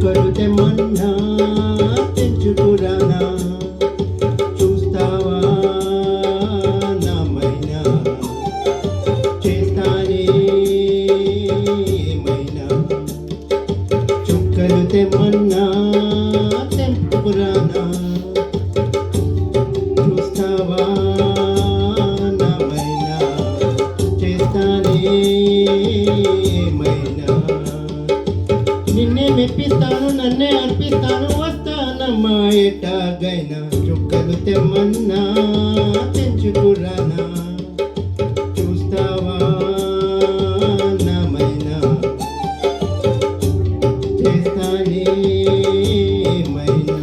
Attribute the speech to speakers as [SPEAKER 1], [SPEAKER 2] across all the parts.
[SPEAKER 1] కరుతే మన్నా తెంచుకురానా చూస్తావా నామైనా చేస్తానే ఏమైనా చుక్కరుతే మన్నా తెంచుకురానా చూస్తావా నామైనా చేస్తానే ఏమైనా నిన్నే మెప్పిస్తాను నన్నే అర్పిస్తాను వస్తానమ్మా ఎట్టాగైనా చుక్కలు తెమ్మన్నా తెంచుకురానా చూస్తావా నామైనా చేస్తానే ఏమైనా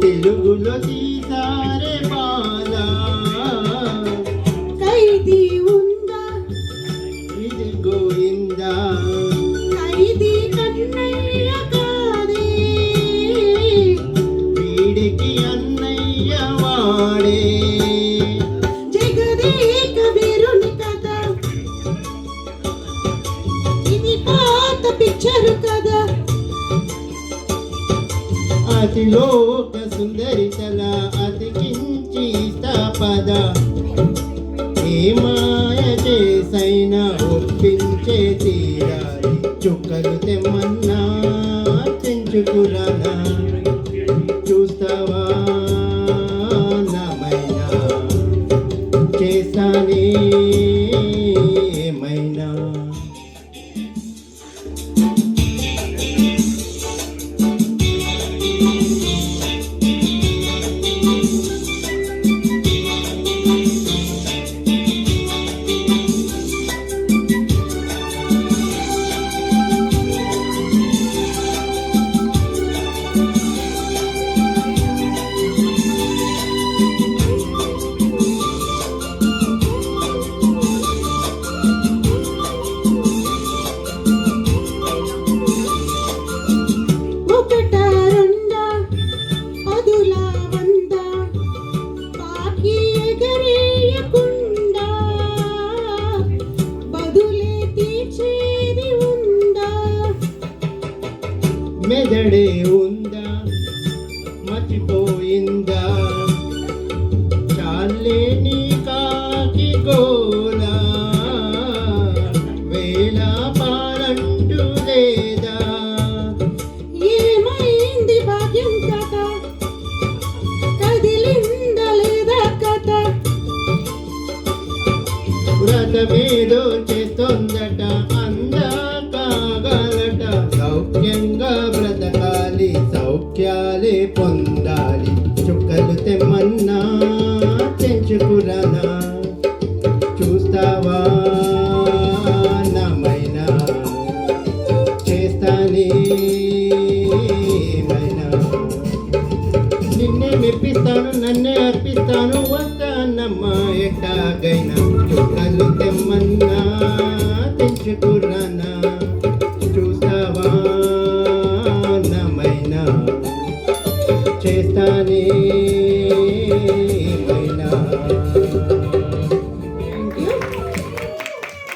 [SPEAKER 1] తెలుగులో తీసారే బాలా
[SPEAKER 2] ఖైదీ ఉందా
[SPEAKER 1] ఇది గోయిందా
[SPEAKER 2] ఖైదీ కన్నయ్య కాదే
[SPEAKER 1] వీడికి అన్నయ్య వాడే
[SPEAKER 2] జగదేక వీరుని కథ ఇది పాత పిక్చరు కదా
[SPEAKER 1] అతిలోక సుందరి తల అతికించి పద ఏ మాయ చేసైనా ఒప్పించే తీరాలి చుక్కలు తెమ్మన్నా తెంచుకురానా చూస్తావా నామైనా చేస్తానే ఏమైనా మెదడే ఉందా మర్చిపోయిందా చాలే నీ కాకి గోలా వేళ పాలంటూ లేదా
[SPEAKER 2] ఏమైంది భాగ్యం కథ కదిలిందా లేదా కథ
[SPEAKER 1] వ్రతమేదో చేస్తోందట అందా కాగలట సౌఖ్యంగా బ్రతకాలి సౌఖ్యాలే పొందాలి చుక్కలు తెమ్మన్నా తెంచుకురానా